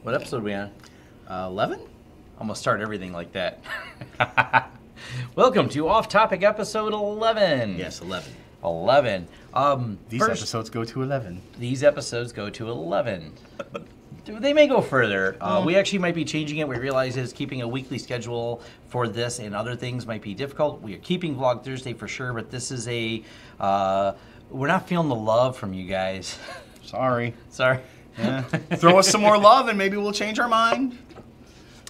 What episode are we on? 11? I'm going to start everything like that. Welcome to Off Topic episode 11. Yes, 11. 11. These episodes go to 11. These episodes go to 11. They may go further. We actually might be changing it. We realize is keeping a weekly schedule for this and other things might be difficult. We are keeping Vlog Thursday for sure, but this is a... we're not feeling the love from you guys. Sorry. Sorry. Yeah. Throw us some more love and maybe we'll change our mind.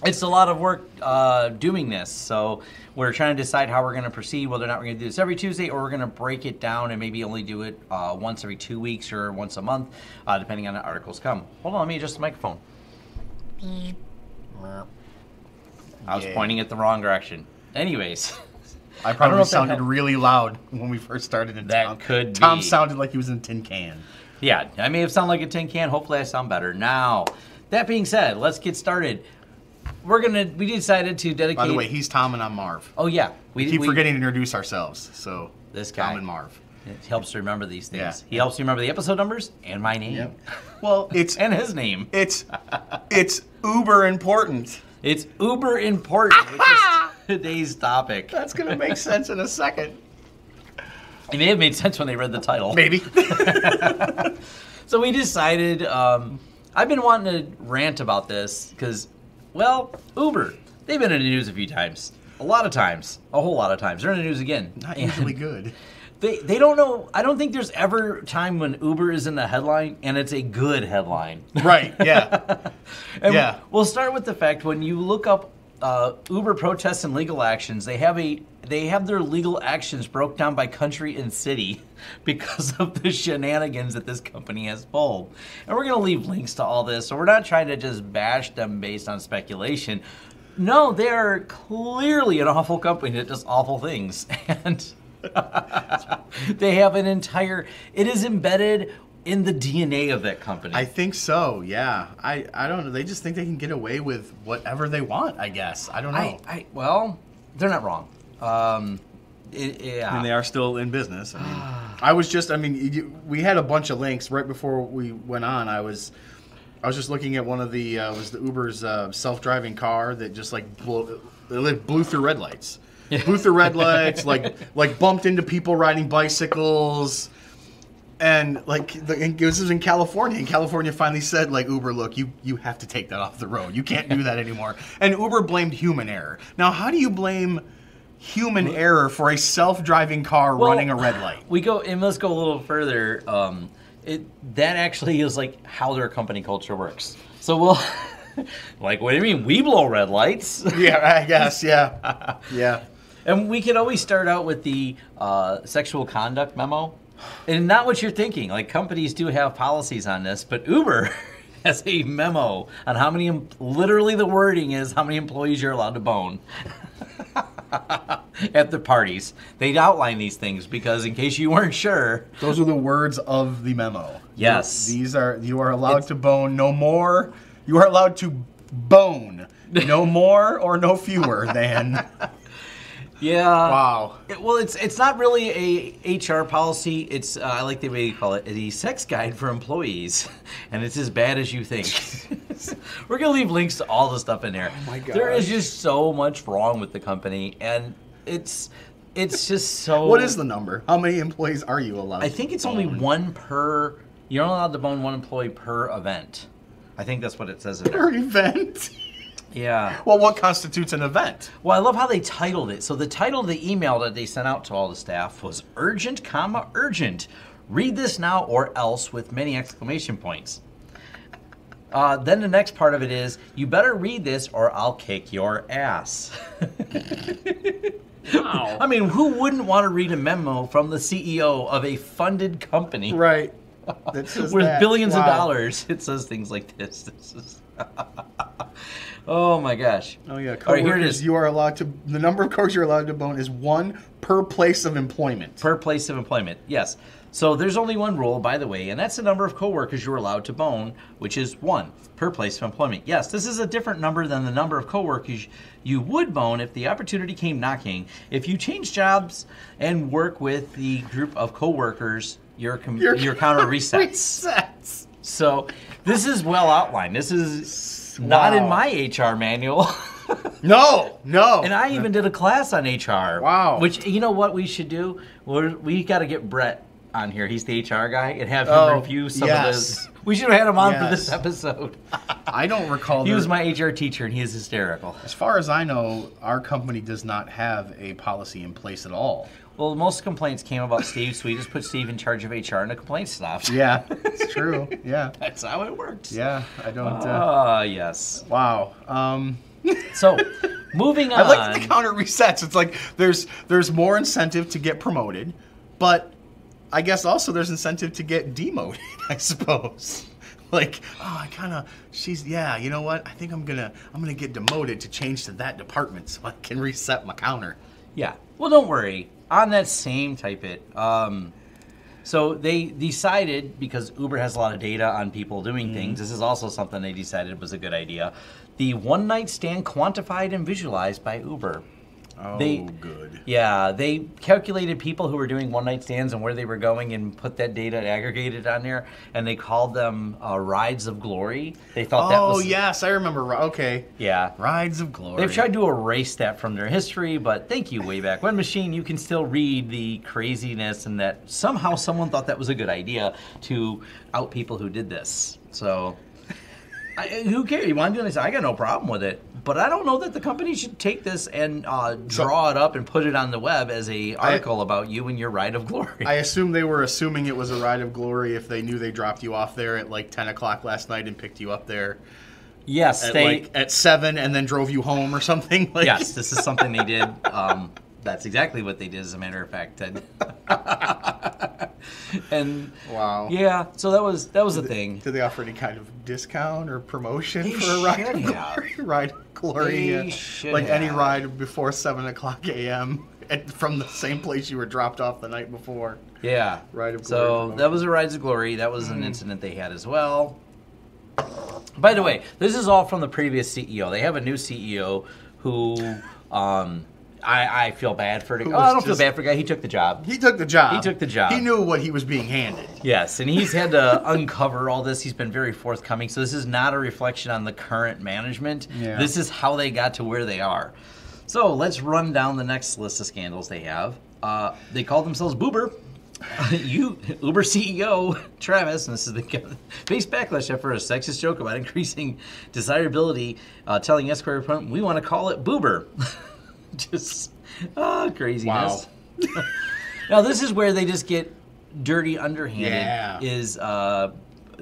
It's a lot of work doing this, so we're trying to decide how we're going to proceed, whether or not we're going to do this every Tuesday or we're going to break it down and maybe only do it once every 2 weeks or once a month, depending on the articles come. Hold on, let me adjust the microphone. I was pointing it the wrong direction. Anyways. I probably sounded really loud when we first started. Tom sounded like he was in a tin can. Yeah, I may have sounded like a tin can. Hopefully I sound better. Now, that being said, let's get started. We decided to dedicate... By the way, he's Tom and I'm Marv. Oh, yeah. We keep forgetting to introduce ourselves, so... This guy. Tom and Marv. It helps to remember these things. Yeah. He helps you remember the episode numbers and my name. Yep. Well, it's... and his name. It's uber important. It's uber important, which is today's topic. That's going to make sense in a second. It may have made sense when they read the title. Maybe. So we decided... I've been wanting to rant about this because... Well, Uber, they've been in the news a few times. A lot of times. A whole lot of times. They're in the news again. Not usually good. They don't know. I don't think there's ever a time when Uber is in the headline and it's a good headline. Right, yeah. And we'll start with the fact when you look up Uber protests and legal actions, they have their legal actions broke down by country and city because of the shenanigans that this company has pulled. And we're going to leave links to all this, so we're not trying to just bash them based on speculation. No, they are clearly an awful company that does awful things. And they have an entire... It is embedded in the DNA of that company. I think so, yeah. I don't know. They just think they can get away with whatever they want, I guess. I don't know. Well, they're not wrong. Yeah. I mean, they are still in business. I mean, we had a bunch of links right before we went on. I was just looking at one of the was the Uber's self-driving car that just like blew through red lights. Yeah. Blew through red lights, like bumped into people riding bicycles. And this was in California. And California finally said, like, Uber, look, you have to take that off the road. You can't do that anymore. And Uber blamed human error. Now, how do you blame human error for a self-driving car running a red light? Let's go a little further. That actually is like how their company culture works. So we'll like, what do you mean? We blow red lights? Yeah, I guess, yeah. Yeah. And we could always start out with the sexual conduct memo. And not what you're thinking. Like, companies do have policies on this, but Uber has a memo on how many, literally the wording is how many employees you're allowed to bone at the parties. They outline these things because in case you weren't sure. Those are the words of the memo. Yes. You are allowed to bone no more. You are allowed to bone no more or no fewer than... Yeah. Wow. It's not really a HR policy. It's I like the way you call it, a sex guide for employees, and it's as bad as you think. We're gonna leave links to all the stuff in there. Oh my god. There is just so much wrong with the company, and it's just so. What is the number? How many employees are you allowed? I think it's only one per. You're only allowed to bone one employee per event. I think that's what it says in there. Per event. Yeah. Well, what constitutes an event? Well, I love how they titled it. So the title of the email that they sent out to all the staff was urgent, urgent. Read this now or else with many exclamation points. Then the next part of it is, you better read this or I'll kick your ass. Wow. I mean, who wouldn't want to read a memo from the CEO of a funded company? Right. With billions of dollars. It says things like this. This is... Oh my gosh. Oh yeah. All right, here it is. The number of coworkers you're allowed to bone is 1 per place of employment. Per place of employment, yes. So there's only one rule, by the way, and that's the number of coworkers you're allowed to bone, which is 1 per place of employment. Yes, this is a different number than the number of coworkers you would bone if the opportunity came knocking. If you change jobs and work with the group of coworkers, your counter resets. So this is well outlined. This is not in my HR manual. No. And I even did a class on HR. Wow. Which, you know what we should do? We got to get Brett on here. He's the HR guy, and have him review some of this. We should have had him on for this episode. I don't recall. He was my HR teacher, and he is hysterical. As far as I know, our company does not have a policy in place at all. Well, most complaints came about Steve, so we just put Steve in charge of HR, and the complaints stopped. Yeah, it's true. Yeah. That's how it works. Yeah, I don't... yes. Wow. So, moving on. I like that the counter resets. It's like there's more incentive to get promoted, but I guess also there's incentive to get demoted, I suppose. Like, you know what? I think I'm gonna get demoted to change to that department so I can reset my counter. Yeah. Well, don't worry. On that same type it, so they decided, because Uber has a lot of data on people doing things, this is also something they decided was a good idea. The one night stand quantified and visualized by Uber. Oh, good. Yeah, they calculated people who were doing one night stands and where they were going and put that data aggregated on there, and they called them rides of glory. They thought that was... Oh, yes, I remember. Okay. Yeah. Rides of glory. They've tried to erase that from their history, but thank you, Wayback One Machine. You can still read the craziness, and that somehow someone thought that was a good idea to out people who did this. So... who cares? You want to do this? I got no problem with it. But I don't know that the company should take this and draw it up and put it on the web as a article about you and your ride of glory. I assume they were assuming it was a ride of glory if they knew they dropped you off there at like 10 o'clock last night and picked you up there. Yes, at 7 and then drove you home or something. Like. Yes, this is something they did. That's exactly what they did, as a matter of fact, Ted. And wow, yeah. So that was the thing. Did they offer any kind of discount or promotion for a ride of glory? Ride of glory, like any ride before 7 o'clock a.m. from the same place you were dropped off the night before. Yeah, ride of glory. So promotion. That was a Rides of Glory. That was an incident they had as well. By the way, this is all from the previous CEO. They have a new CEO who. I feel bad for the guy. I don't feel bad for the guy. He took the job. He took the job. He took the job. He knew what he was being handed. Yes, and he's had to uncover all this. He's been very forthcoming. So this is not a reflection on the current management. Yeah. This is how they got to where they are. So let's run down the next list of scandals they have. They call themselves Boober. Uber CEO Travis, and this is the face backlash after a sexist joke about increasing desirability, telling Esquire opponent, we want to call it Boober. Just craziness. Wow. Now this is where they just get dirty, underhanded. Yeah.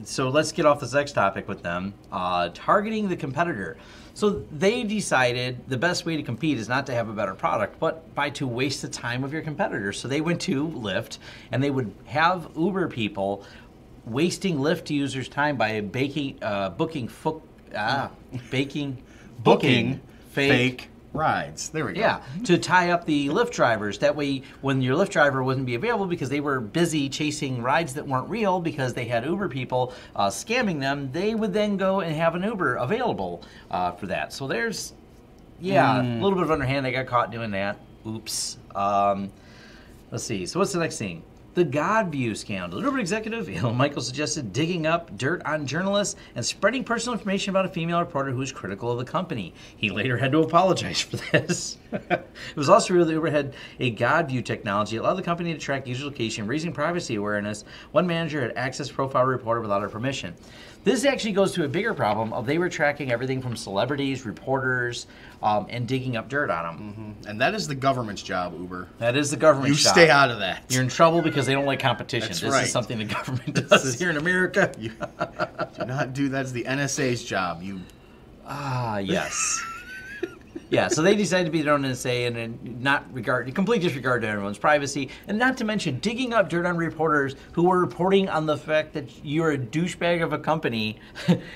So let's get off the sex topic with them. Targeting the competitor. So they decided the best way to compete is not to have a better product, but to waste the time of your competitor. So they went to Lyft, and they would have Uber people wasting Lyft users' time by booking fake rides. There we go. Yeah, to tie up the Lyft drivers. That way, when your Lyft driver wouldn't be available because they were busy chasing rides that weren't real because they had Uber people scamming them, they would then go and have an Uber available for that. So there's, a little bit of underhand. They got caught doing that. Oops. Let's see. So what's the next thing? The Godview scandal. The Uber executive, Michael, suggested digging up dirt on journalists and spreading personal information about a female reporter who was critical of the company. He later had to apologize for this. It was also revealed that Uber had a Godview technology that allowed the company to track user location, raising privacy awareness. One manager had access to profile a reporter without her permission. This actually goes to a bigger problem of they were tracking everything from celebrities, reporters, and digging up dirt on them. Mm-hmm. And that is the government's job, Uber. That is the government's job. You stay out of that. You're in trouble because they don't like competition. That's this right. is something the government does here in America. Do not do that's the NSA's job. Yes. Yeah, so they decided to be their own NSA and complete disregard to everyone's privacy, and not to mention digging up dirt on reporters who were reporting on the fact that you're a douchebag of a company,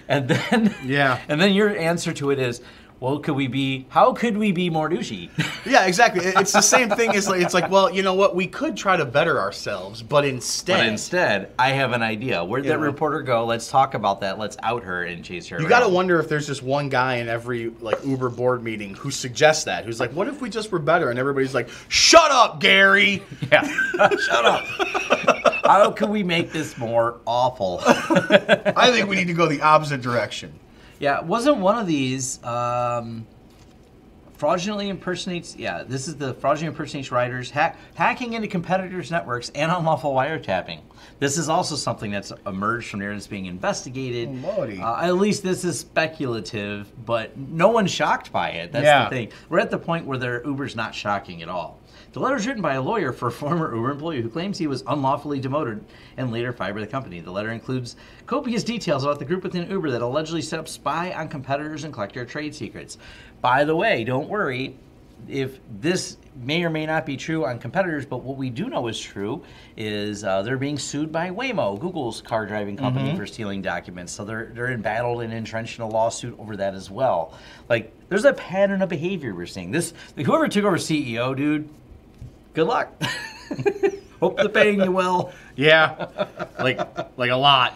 and then your answer to it is, well, how could we be more douchey? Yeah, exactly. It's the same thing. It's like, well, you know what? We could try to better ourselves, but instead, I have an idea. Where'd that reporter go? Let's talk about that. Let's out her and chase her. You got to wonder if there's just one guy in every Uber board meeting who suggests that. Who's like, what if we just were better? And everybody's like, shut up, Gary. Yeah, shut up. How can we make this more awful? I think we need to go the opposite direction. Yeah, wasn't one of these fraudulently impersonates? Yeah, this is the fraudulently impersonates riders, hacking into competitors' networks, and unlawful wiretapping. This is also something that's emerged from there that's being investigated. At least this is speculative, but no one's shocked by it. That's the thing. We're at the point where Uber's not shocking at all. The letter is written by a lawyer for a former Uber employee who claims he was unlawfully demoted and later fired by the company. The letter includes copious details about the group within Uber that allegedly set up spy on competitors and collect their trade secrets. By the way, don't worry if this may or may not be true on competitors, but what we do know is true is they're being sued by Waymo, Google's car driving company, for stealing documents. So they're embattled and entrenched in a lawsuit over that as well. Like, there's a pattern of behavior we're seeing. Whoever took over CEO, dude, good luck. Hope they're paying you well. Yeah, like a lot.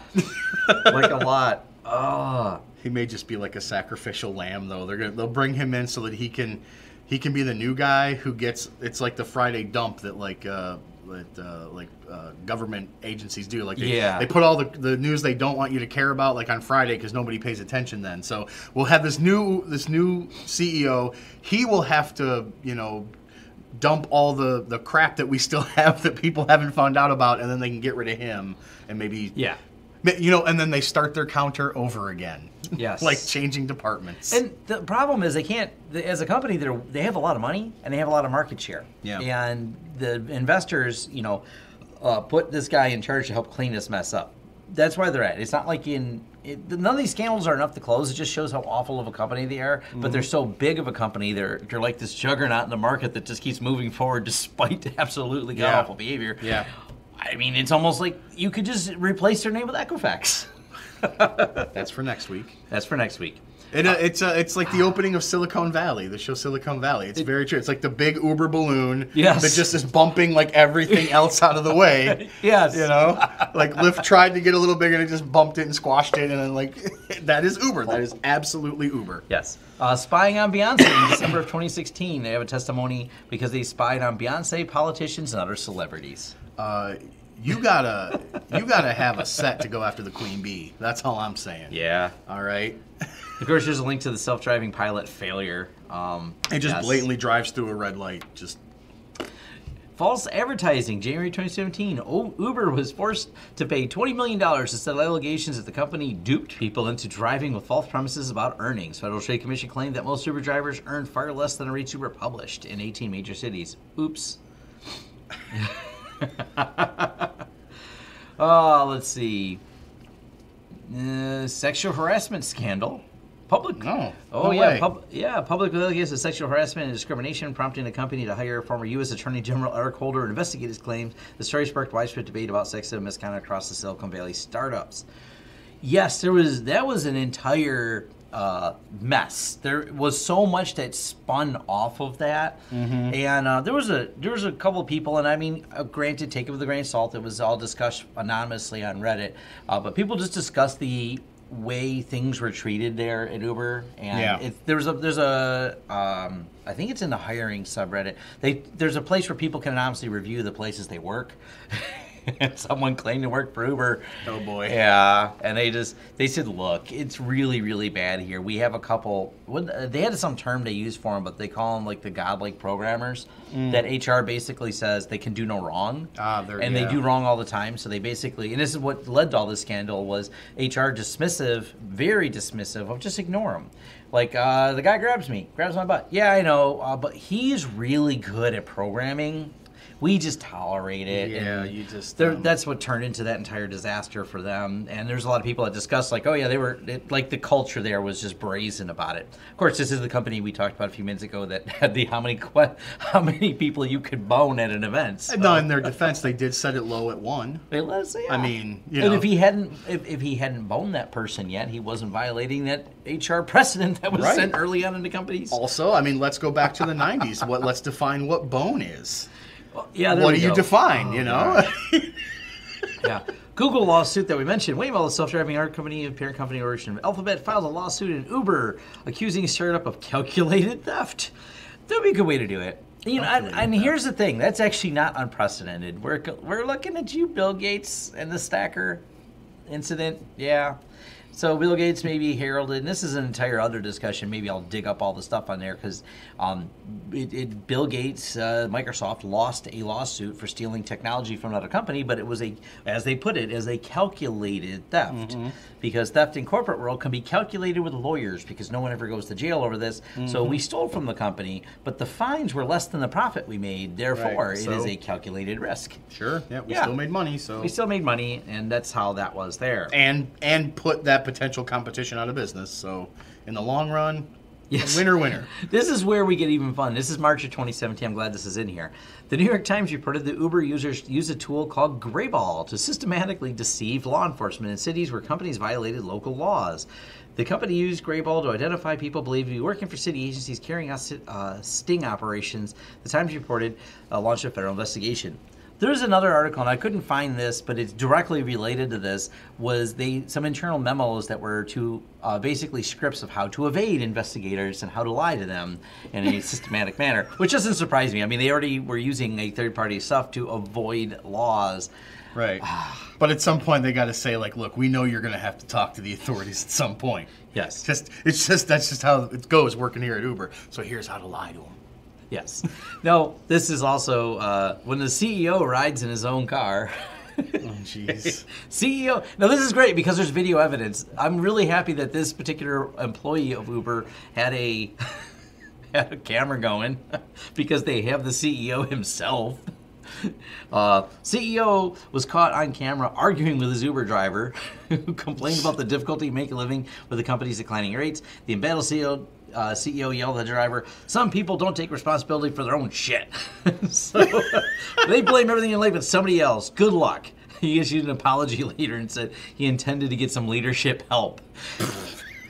Like a lot. Oh. He may just be like a sacrificial lamb, though. They'll bring him in so that he can be the new guy who gets. It's like the Friday dump that government agencies do. Like they put all the news they don't want you to care about like on Friday because nobody pays attention then. So we'll have this new CEO. He will have to dump all the crap that we still have that people haven't found out about, and then they can get rid of him and maybe and then they start their counter over again. Yes. Like changing departments. And the problem is they can't, as a company, they have a lot of money and they have a lot of market share. Yeah. And the investors, put this guy in charge to help clean this mess up. That's why they're at. It's not like none of these scandals are enough to close. It just shows how awful of a company they are. But they're so big of a company. They're like this juggernaut in the market that just keeps moving forward despite absolutely god-awful behavior. Yeah. I mean, it's almost like you could just replace their name with Equifax. That's for next week. That's for next week. It's like the opening of Silicon Valley, the show Silicon Valley. It's very true. It's like the big Uber balloon that just is bumping like everything else out of the way. Yes. Like Lyft tried to get a little bigger and it just bumped it and squashed it. And then that is Uber. That is absolutely Uber. Yes. Spying on Beyonce in December of 2016. They have a testimony because they spied on Beyonce, politicians, and other celebrities. You gotta have a set to go after the Queen Bee. That's all I'm saying. Yeah. All right. Of course, there's a link to the self-driving pilot failure. It just blatantly drives through a red light. Just false advertising. January 2017, Uber was forced to pay $20 million to settle allegations that the company duped people into driving with false promises about earnings. Federal Trade Commission claimed that most Uber drivers earned far less than the rates Uber published in 18 major cities. Oops. Let's see. Sexual harassment scandal. Public. No. Oh, yeah. Public allegations of sexual harassment and discrimination, prompting the company to hire former U.S. Attorney General Eric Holder to investigate his claims. The story sparked widespread debate about sexism and misconduct across the Silicon Valley startups. Yes, that was an entire mess. There was so much that spun off of that, and there was a couple of people, and I mean, granted, take it with a grain of salt. It was all discussed anonymously on Reddit, but people just discussed the way things were treated there at Uber, and there's a I think it's in the hiring subreddit. There's a place where people can anonymously review the places they work. Someone claimed to work for Uber. Oh boy. Yeah, and they said, look, it's really, really bad here. We have a couple. They had some term they use for them, but they call them like the godlike programmers. That HR basically says they can do no wrong, they do wrong all the time. So they basically, and this is what led to all this scandal, was HR very dismissive of just ignore them. Like, the guy grabs my butt. Yeah, I know, but he's really good at programming. We just tolerate it. Yeah, and that's what turned into that entire disaster for them. And there's a lot of people that discuss, like, oh yeah, like the culture there was just brazen about it. Of course, this is the company we talked about a few minutes ago that had the how many people you could bone at an event. So. No, in their defense, they did set it low at 1. I mean, and if he hadn't boned that person yet, he wasn't violating that HR precedent that was sent early on into companies. Also, I mean, let's go back to the 90s. Let's define what bone is. Yeah, what do you define, Yeah. Google lawsuit that we mentioned. Waymo, the self-driving car company, parent company origin of Alphabet, files a lawsuit in Uber accusing a startup of calculated theft. That would be a good way to do it. You know, and here's the thing. That's actually not unprecedented. We're looking at you, Bill Gates, and the stacker incident. Yeah. So Bill Gates maybe heralded, and this is an entire other discussion. Maybe I'll dig up all the stuff on there because Bill Gates, Microsoft, lost a lawsuit for stealing technology from another company, but it was as they put it, as a calculated theft. Because theft in corporate world can be calculated with lawyers because no one ever goes to jail over this. So we stole from the company, but the fines were less than the profit we made. Therefore, it is a calculated risk. Sure. Yeah, we still made money. So we still made money, and that's how that was there. And put that potential competition out of business. So in the long run, winner. This is where we get even fun. This is March of 2017. I'm glad this is in here. The New York Times reported that Uber users use a tool called revolve to systematically deceive law enforcement in cities where companies violated local laws. The company used revolve to identify people believed to be working for city agencies carrying out sting operations. The Times reported launched a federal investigation. There's another article, and I couldn't find this, but it's directly related to this, was some internal memos that were to basically scripts of how to evade investigators and how to lie to them in a systematic manner, which doesn't surprise me. I mean, they already were using a third-party stuff to avoid laws. Right. But at some point, they got to say, like, look, we know you're going to have to talk to the authorities at some point. Yes. That's just how it goes working here at Uber. So here's how to lie to them. Yes. No, this is also when the CEO rides in his own car. Oh, jeez. CEO. Now, this is great because there's video evidence. I'm really happy that this particular employee of Uber had a camera going because they have the CEO himself. CEO was caught on camera arguing with his Uber driver who complained about the difficulty making a living with the company's declining rates. The embattled CEO yelled at the driver, "Some people don't take responsibility for their own shit." So they blame everything in life on somebody else. Good luck. He issued an apology later and said he intended to get some leadership help.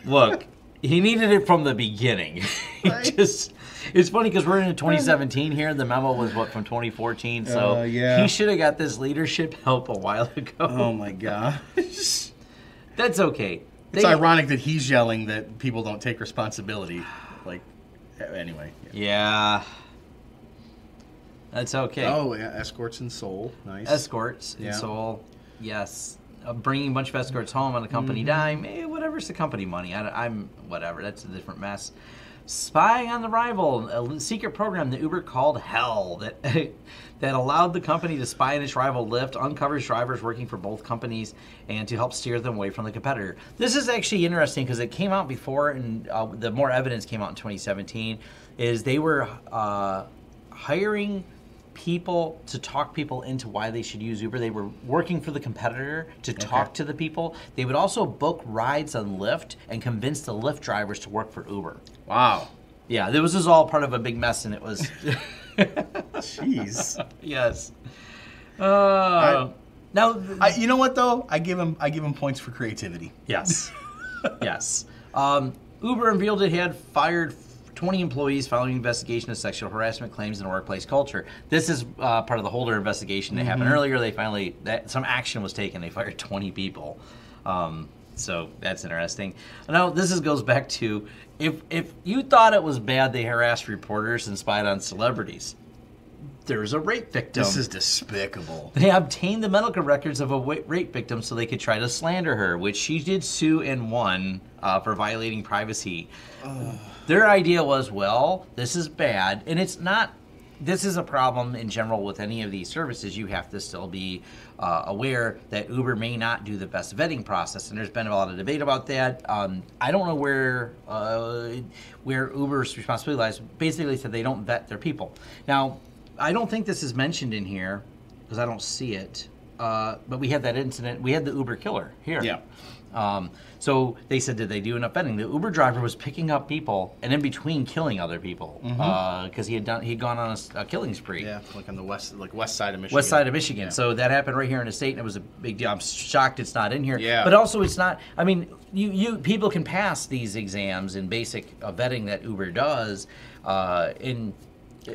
Look, he needed it from the beginning. It's funny because we're in 2017 here. The memo was, from 2014? So he should have got this leadership help a while ago. Oh, my God. That's okay. It's ironic that he's yelling that people don't take responsibility. Like, anyway. Yeah. That's okay. Oh, yeah. Escorts in Seoul. Nice. Escorts in Seoul. Yes. Bringing a bunch of escorts home on a company dime. Whatever's the company money. I'm whatever. That's a different mess. Spying on the rival, a secret program that Uber called Hell that allowed the company to spy on its rival Lyft, uncovers drivers working for both companies, and to help steer them away from the competitor. This is actually interesting because it came out before, and the more evidence came out in 2017, is they were hiring people to talk people into why they should use Uber. They were working for the competitor to talk to the people. They would also book rides on Lyft and convince the Lyft drivers to work for Uber. Wow. Yeah, this was all part of a big mess, and it was... Jeez. Yes. Now, you know what though? I give him points for creativity. Yes. Yes. Uber revealed it had fired 20 employees following investigation of sexual harassment claims in the workplace culture. This is part of the Holder investigation that happened earlier. They finally some action was taken. They fired 20 people. So that's interesting. Now this goes back to if you thought it was bad they harassed reporters and spied on celebrities, there's a rape victim. This is despicable. They obtained the medical records of a rape victim so they could try to slander her, which she did sue and won for violating privacy. Their idea was, well, this is bad, and it's not. This is a problem in general with any of these services. You have to still be aware that Uber may not do the best vetting process, and there's been a lot of debate about that. I don't know where Uber's responsibility lies. Basically, said they don't vet their people. Now, I don't think this is mentioned in here because I don't see it. But we had that incident. We had the Uber killer here. Yeah. So they said, did they do enough vetting? The Uber driver was picking up people and in between killing other people because he'd gone on a killing spree. Yeah, like on the west side of Michigan. West side of Michigan. Yeah. So that happened right here in the state, and it was a big deal. I'm shocked it's not in here. Yeah. But also, it's not. I mean, you people can pass these exams in basic vetting that Uber does, and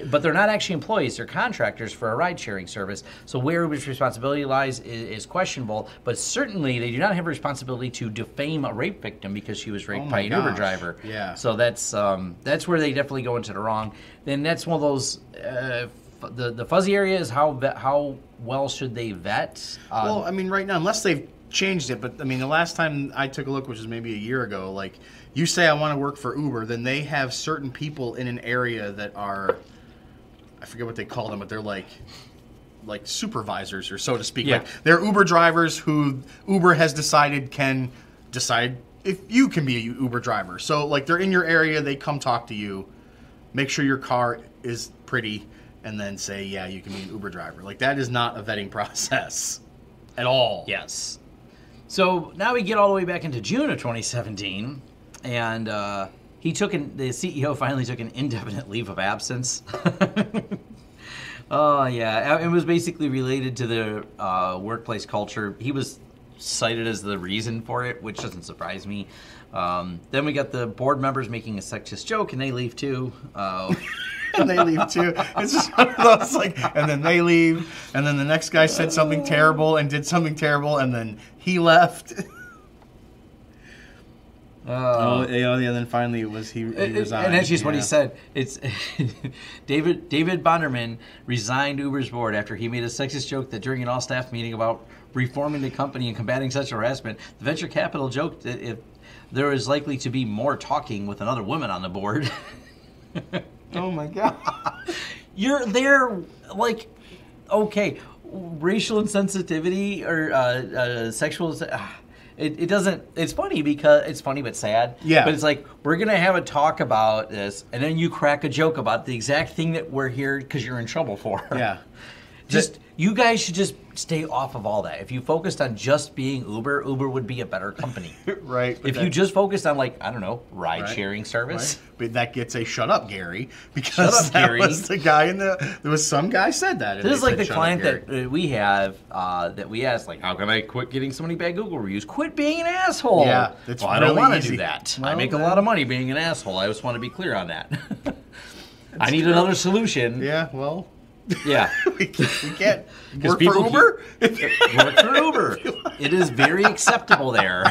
But they're not actually employees; they're contractors for a ride-sharing service. So where Uber's responsibility lies is questionable. But certainly, they do not have a responsibility to defame a rape victim because she was raped by an Uber driver. Yeah. So that's where they definitely go into the wrong. Then that's one of those. The fuzzy area is how well should they vet? Well, I mean, right now, unless they've changed it, but I mean, the last time I took a look, which was maybe a year ago, like you say, I want to work for Uber, then they have certain people in an area that are. I forget what they call them, but they're like supervisors, or so to speak. Yeah. Like they're Uber drivers who Uber has decided can decide if you can be a Uber driver. So like they're in your area, they come talk to you, make sure your car is pretty, and then say, yeah, you can be an Uber driver. Like that is not a vetting process at all. Yes. So now we get all the way back into June of 2017, and the CEO finally took an indefinite leave of absence. Oh, yeah. It was basically related to the workplace culture. He was cited as the reason for it, which doesn't surprise me. Then we got the board members making a sexist joke, and they leave too. And they leave too. It's just one of those, like, and then they leave, and then the next guy said something terrible and did something terrible, and then he left. And then finally it was he resigned. And that's just what he said. It's David Bonderman resigned Uber's board after he made a sexist joke that during an all-staff meeting about reforming the company and combating sexual harassment, the venture capital joked that if there was likely to be more talking with another woman on the board. Oh my God. You're there, like, okay, racial insensitivity or sexual. It doesn't. It's funny because it's funny but sad. Yeah. But it's like we're gonna have a talk about this, and then you crack a joke about the exact thing that we're here because you're in trouble for. Yeah. You guys should just stay off of all that. If you focused on just being Uber would be a better company. Right. If you just focused on, like, I don't know, ride-sharing service. Right. But that gets a shut up, Gary, because shut up, that Gary. was the guy there was some guy said that. This is like the client that we have that we asked, like, how can I quit getting so many bad Google reviews? Quit being an asshole. Yeah, that's I really don't want to easy. do that. Well, I make a lot of money being an asshole. I just want to be clear on that. I need another solution. Yeah, well. Yeah. we can't work for Uber? Work for Uber. It is very acceptable there.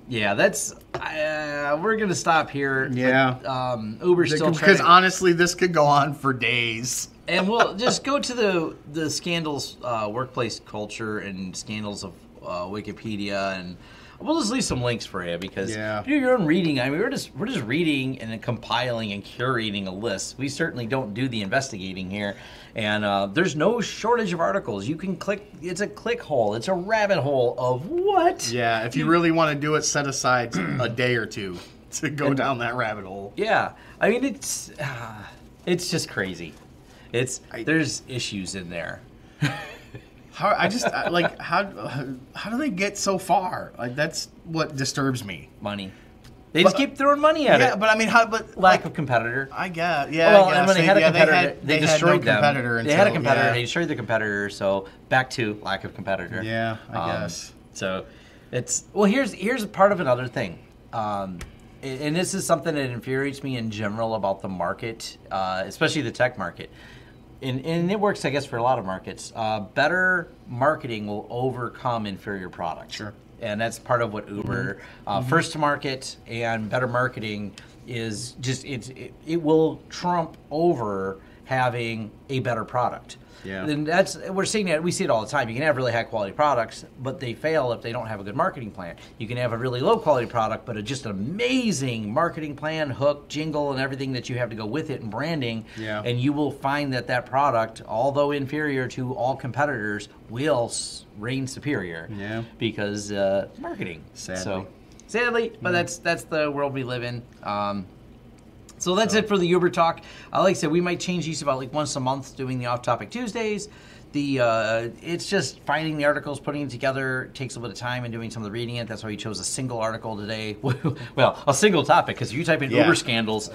Yeah, that's... we're going to stop here. Yeah. But, Uber's still trying because honestly, this could go on for days. And we'll just go to the scandals, workplace culture and scandals of Wikipedia, and we'll just leave some links for you because do your own reading. I mean, we're just reading and then compiling and curating a list. We certainly don't do the investigating here, and there's no shortage of articles. You can click. It's a click hole. It's a rabbit hole of what? Yeah, if you really want to do it, set aside a day or two to go down that rabbit hole. Yeah, I mean it's just crazy. There's issues in there. How do they get so far? Like that's what disturbs me. Money. They just keep throwing money at it. Yeah, but I mean, lack of competitor. I guess. Yeah. Well, I guess. and when they had a competitor, they destroyed them. They had a competitor. They destroyed the competitor. So back to lack of competitor. Yeah, I guess. So it's here's part of another thing, and this is something that infuriates me in general about the market, especially the tech market. And it works, I guess, for a lot of markets. Better marketing will overcome inferior products. Sure. And that's part of what Uber, first to market and better marketing is just, it will trump over having a better product. Yeah. And we're seeing that, we see it all the time. You can have really high quality products, but they fail if they don't have a good marketing plan. You can have a really low quality product, but just an amazing marketing plan, hook, jingle, and everything that you have to go with it and branding. Yeah. And you will find that product, although inferior to all competitors, will reign superior. Yeah. Because marketing. Sadly. But that's the world we live in. So that's it for the Uber talk. Like I said, we might change these about like once a month, doing the off-topic Tuesdays. It's just finding the articles, putting it together. It takes a little bit of time and doing some of the reading it. That's why we chose a single article today. Well, a single topic, because if you type in Uber scandals,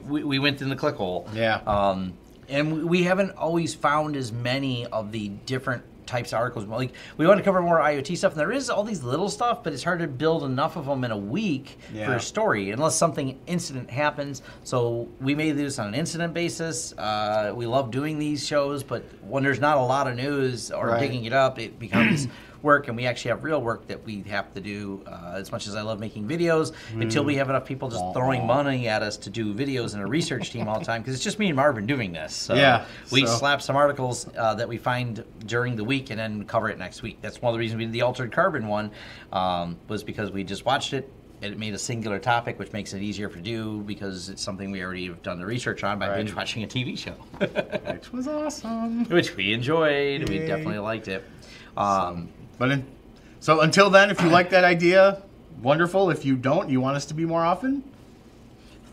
we went in the click hole. Yeah. And we haven't always found as many of the different types of articles. Like, we want to cover more IoT stuff, and there is all these little stuff, but it's hard to build enough of them in a week for a story, unless something incident happens. So we may do this on an incident basis. We love doing these shows, but when there's not a lot of news or digging it up, it becomes work, and we actually have real work that we have to do. As much as I love making videos, until we have enough people just throwing money at us to do videos and a research team all the time, because it's just me and Marvin doing this. So we slap some articles that we find during the week and then cover it next week. That's one of the reasons we did the Altered Carbon one, was because we just watched it. It made a singular topic, which makes it easier to do because it's something we already have done the research on by binge watching a TV show. Which was awesome. Which we enjoyed. Yay. We definitely liked it. So until then, if you like that idea, wonderful. If you don't, you want us to be more often?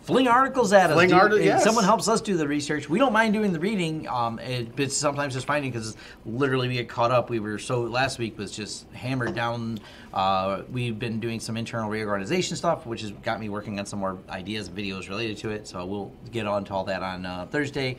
Fling articles at us. Yes. Someone helps us do the research. We don't mind doing the reading, but sometimes just finding, because literally we get caught up. Last week was just hammered down. We've been doing some internal reorganization stuff, which has got me working on some more ideas and videos related to it. So we'll get on to all that on Thursday.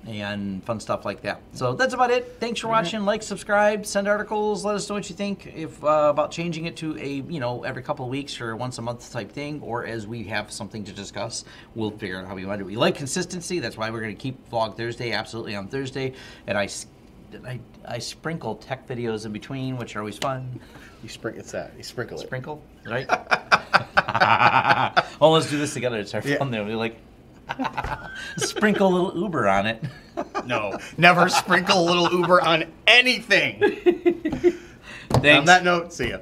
And fun stuff like that. So that's about it. Thanks for watching. Like, subscribe, send articles. Let us know what you think about changing it to a every couple of weeks or once a month type thing, or as we have something to discuss, we'll figure out how we want to do it. We like consistency. That's why we're going to keep Vlog Thursday absolutely on Thursday. And I sprinkle tech videos in between, which are always fun. You sprinkle it. Sprinkle, right? Oh, let's do this together. It's our fun. They'll be like. Sprinkle a little Uber on it. No, never sprinkle a little Uber on anything. Thanks. On that note, see ya.